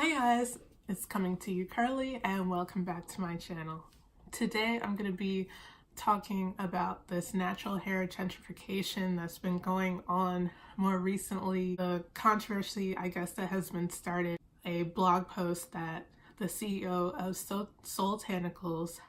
Hi guys, it's coming to you Carly and welcome back to my channel. Today I'm going to be talking about this natural hair gentrification that's been going on more recently. The controversy, I guess, that has been started. A blog post that the CEO of Soultanicals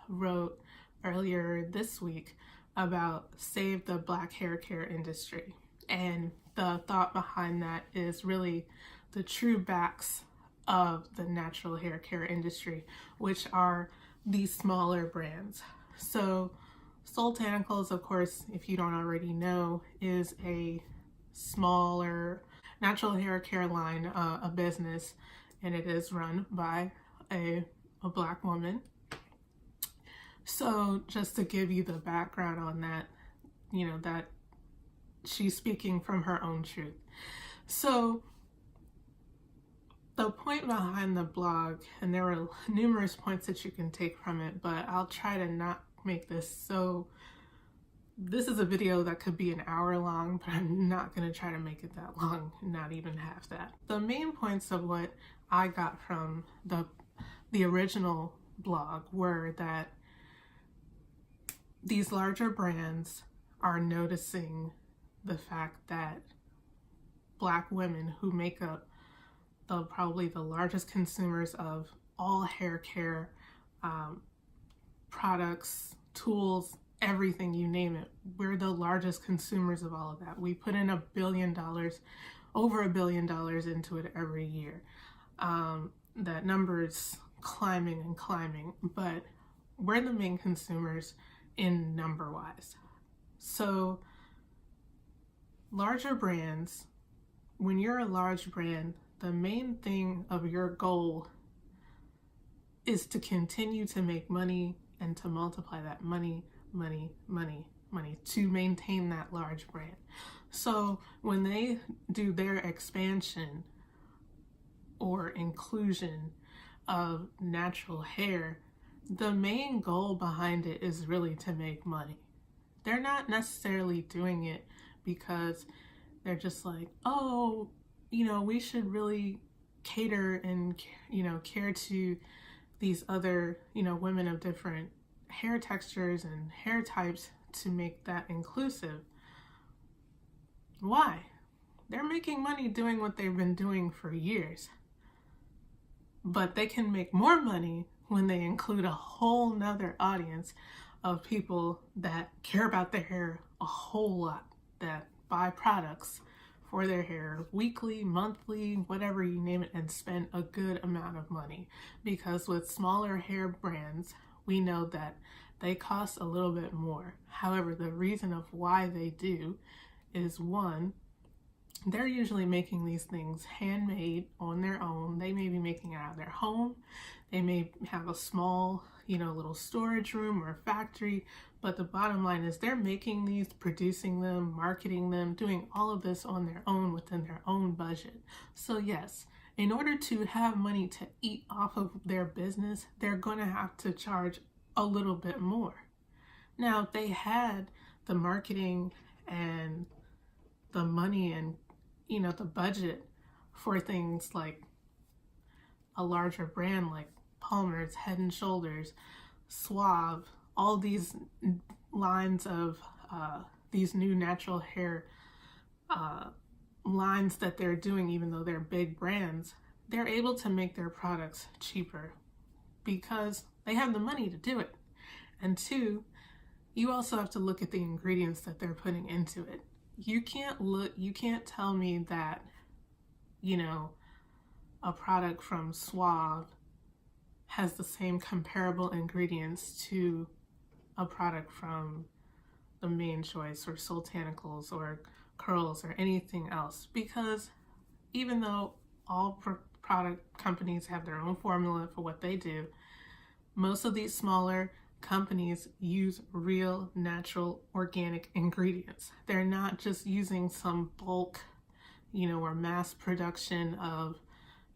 wrote earlier this week about save the black hair care industry. And the thought behind that is really the true backs of the natural hair care industry, which are these smaller brands. So Soultanicals, of course, if you don't already know, is a smaller natural hair care line, a business, and it is run by a black woman. So just to give you the background on that, you know, that she's speaking from her own truth. So the point behind the blog, and there are numerous points that you can take from it, but I'll try to not make this so, this is a video that could be an hour long, but I'm not going to try to make it that long, not even half that. The main points of what I got from the original blog were that these larger brands are noticing the fact that black women who make up probably the largest consumers of all hair care products, tools, everything, you name it. We're the largest consumers of all of that. We put in $1 billion, over $1 billion into it every year. That number is climbing and climbing, but we're the main consumers in number wise. So larger brands, when you're a large brand, the main thing of your goal is to continue to make money and to multiply that money to maintain that large brand. So when they do their expansion or inclusion of natural hair, the main goal behind it is really to make money. They're not necessarily doing it because they're just like, oh, you know, we should really cater and, you know, care to these other, you know, women of different hair textures and hair types to make that inclusive. Why? They're making money doing what they've been doing for years. But they can make more money when they include a whole nother audience of people that care about their hair a whole lot, that buy products for their hair weekly, monthly, whatever you name it, and spend a good amount of money. Because with smaller hair brands, we know that they cost a little bit more. However, the reason of why they do is, one, they're usually making these things handmade on their own. They may be making it out of their home. They may have a small, you know, little storage room or factory, but the bottom line is they're making these, producing them, marketing them, doing all of this on their own within their own budget. So yes, in order to have money to eat off of their business, they're going to have to charge a little bit more. Now, if they had the marketing and the money and, you know, the budget for things like a larger brand like Palmer's, Head and Shoulders, Suave, all these lines of these new natural hair lines that they're doing, even though they're big brands, they're able to make their products cheaper because they have the money to do it. And two, you also have to look at the ingredients that they're putting into it. You can't tell me that, you know, a product from Suave has the same comparable ingredients to a product from the main choice or Soultanicals or Curls or anything else, because even though all product companies have their own formula for what they do, most of these smaller companies use real, natural, organic ingredients. They're not just using some bulk, you know, or mass production of,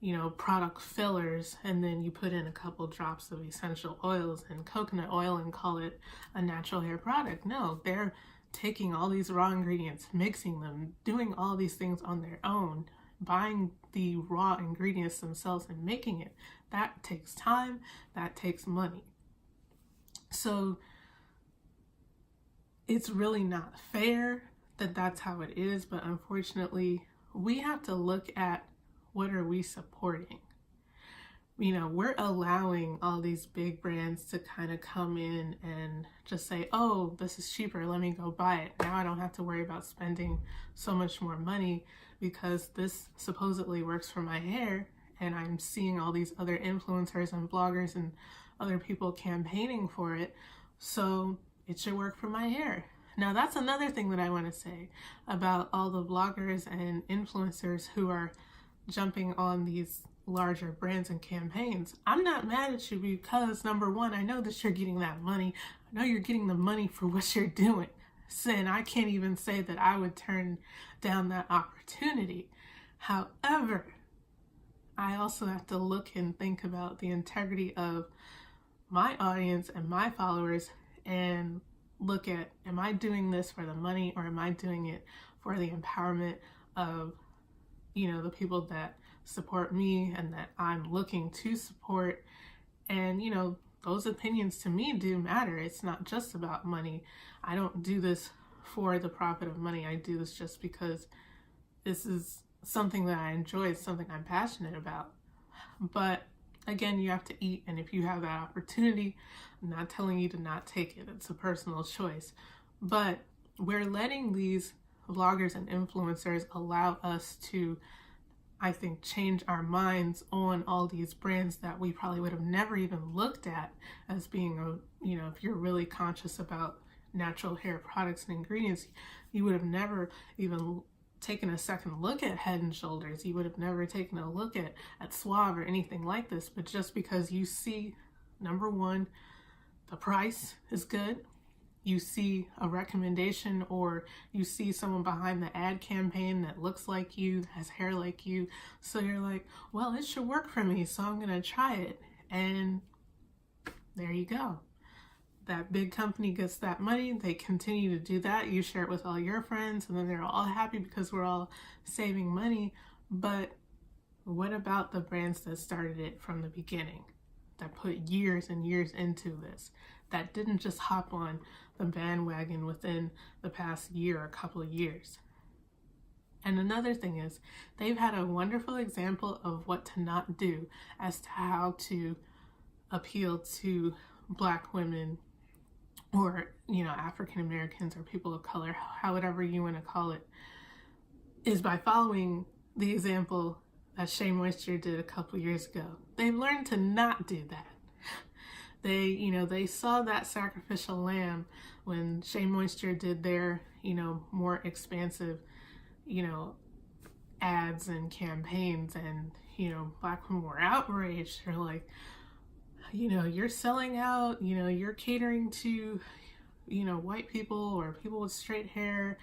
you know, product fillers, and then you put in a couple drops of essential oils and coconut oil and call it a natural hair product. No, they're taking all these raw ingredients, mixing them, doing all these things on their own, buying the raw ingredients themselves and making it. That takes time, that takes money. So it's really not fair that that's how it is, but unfortunately, we have to look at what are we supporting. You know, we're allowing all these big brands to kind of come in and just say, oh, this is cheaper, let me go buy it. Now I don't have to worry about spending so much more money because this supposedly works for my hair, and I'm seeing all these other influencers and bloggers and other people campaigning for it, so it should work for my hair. Now that's another thing that I want to say about all the bloggers and influencers who are jumping on these larger brands and campaigns. I'm not mad at you because, number one, I know that you're getting that money. I know you're getting the money for what you're doing. And I can't even say that I would turn down that opportunity. However, I also have to look and think about the integrity of my audience and my followers and look at, am I doing this for the money or am I doing it for the empowerment of, you know, the people that support me and that I'm looking to support? And, you know, those opinions to me do matter. It's not just about money. I don't do this for the profit of money. I do this just because this is something that I enjoy. It's something I'm passionate about. But again, you have to eat, and if you have that opportunity, I'm not telling you to not take it. It's a personal choice. But we're letting these vloggers and influencers allow us to, I think, change our minds on all these brands that we probably would have never even looked at as being a, you know, if you're really conscious about natural hair products and ingredients, you would have never even taken a second look at Head and Shoulders. You would have never taken a look at Suave or anything like this. But just because you see, number one, the price is good, you see a recommendation, or you see someone behind the ad campaign that looks like you, has hair like you, so you're like, well, it should work for me, so I'm gonna try it. And there you go. That big company gets that money, they continue to do that, you share it with all your friends, and then they're all happy because we're all saving money. But what about the brands that started it from the beginning, that put years and years into this, that didn't just hop on the bandwagon within the past year or couple of years? And another thing is, they've had a wonderful example of what to not do as to how to appeal to Black women, or, you know, African Americans or people of color, however you want to call it, is by following the example that Shea Moisture did a couple years ago. They've learned to not do that. They, you know, they saw that sacrificial lamb when Shea Moisture did their, you know, more expansive, you know, ads and campaigns, and, you know, Black women were outraged. They're like, you know, you're selling out, you know, you're catering to, you know, white people or people with straight hair,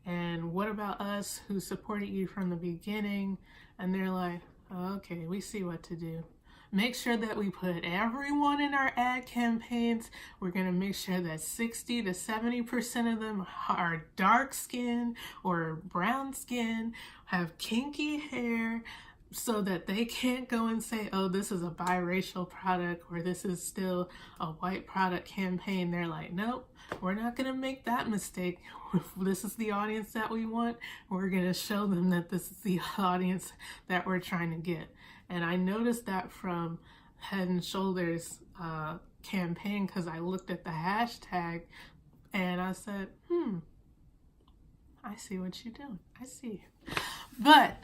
and what about us who supported you from the beginning? And they're like, oh, okay, we see what to do. Make sure that we put everyone in our ad campaigns. We're going to make sure that 60 to 70% of them are dark skin or brown skin, have kinky hair, so that they can't go and say, oh, this is a biracial product or this is still a white product campaign. They're like, nope, we're not going to make that mistake. If this is the audience that we want, we're going to show them that this is the audience that we're trying to get. And I noticed that from Head and Shoulders campaign, because I looked at the hashtag and I said, I see what you're doing. I see you. But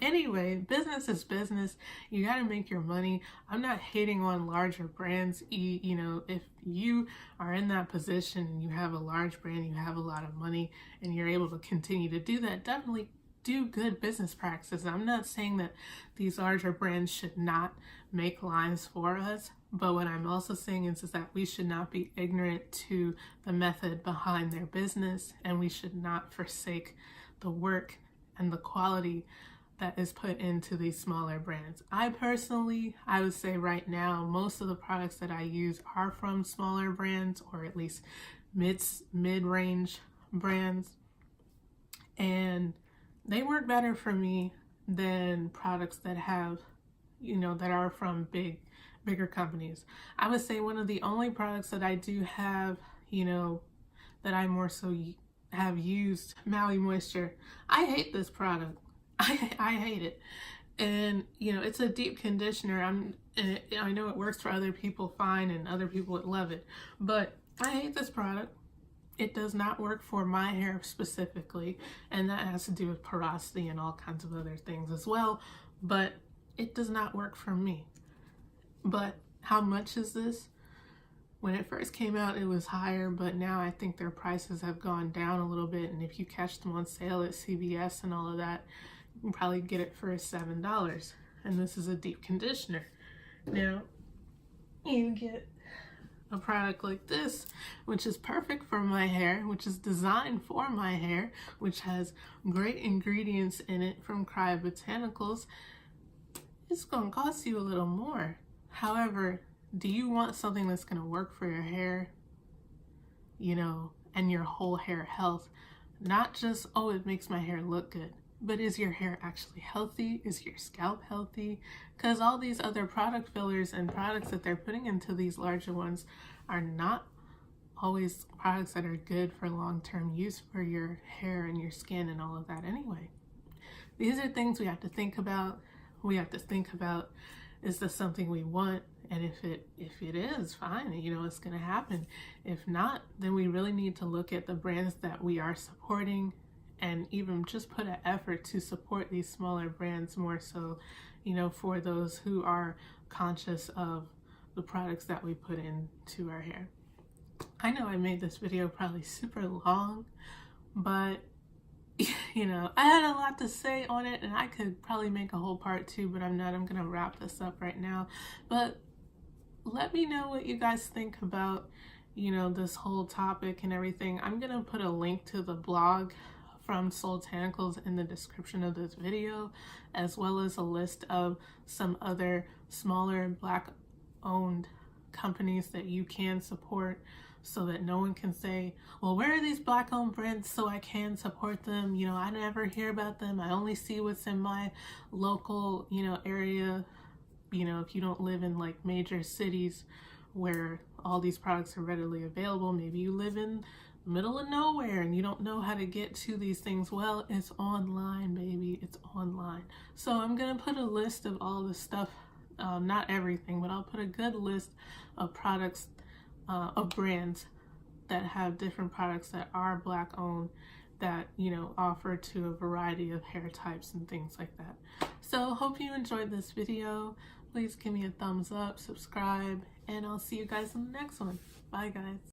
anyway, business is business. You got to make your money. I'm not hating on larger brands. You know, if you are in that position and you have a large brand, you have a lot of money, and you're able to continue to do that, definitely do good business practices. I'm not saying that these larger brands should not make lines for us, but what I'm also saying is that we should not be ignorant to the method behind their business, and we should not forsake the work and the quality that is put into these smaller brands. I would say right now, most of the products that I use are from smaller brands, or at least mid-range brands, and they work better for me than products that have, you know, that are from bigger companies. I would say one of the only products that I do have, you know, that I more so have used, Maui Moisture. I hate this product. I hate it. And you know, it's a deep conditioner. I know it works for other people fine, and other people would love it, but I hate this product. It does not work for my hair specifically, and that has to do with porosity and all kinds of other things as well, but it does not work for me. But how much is this? When it first came out, it was higher, but now I think their prices have gone down a little bit, and if you catch them on sale at CVS and all of that, you can probably get it for $7. And this is a deep conditioner. Now, you get a product like this, which is perfect for my hair, which is designed for my hair, which has great ingredients in it from Kriya Botanicals. It's going to cost you a little more. However, do you want something that's going to work for your hair, you know, and your whole hair health? Not just, oh, it makes my hair look good, but is your hair actually healthy? Is your scalp healthy? Because all these other product fillers and products that they're putting into these larger ones are not always products that are good for long-term use for your hair and your skin and all of that anyway. These are things we have to think about. We have to think about, is this something we want? And if it is, fine, you know, it's going to happen. If not, then we really need to look at the brands that we are supporting, and even just put an effort to support these smaller brands more so, you know, for those who are conscious of the products that we put into our hair. I know I made this video probably super long, but you know, I had a lot to say on it, and I could probably make a whole part 2, but I'm not. I'm gonna wrap this up right now. But let me know what you guys think about, you know, this whole topic and everything. I'm gonna put a link to the blog from Soultanicals in the description of this video, as well as a list of some other smaller Black owned companies that you can support, so that no one can say, well, where are these Black owned brands so I can support them? You know, I never hear about them. I only see what's in my local, you know, area. You know, if you don't live in like major cities where all these products are readily available, maybe you live in the middle of nowhere and you don't know how to get to these things. Well, it's online, baby. It's online. So I'm gonna put a list of all the stuff, not everything, but I'll put a good list of products, of brands that have different products that are Black owned, that, you know, offer to a variety of hair types and things like that. So hope you enjoyed this video. Please give me a thumbs up, subscribe, and I'll see you guys in the next one. Bye guys.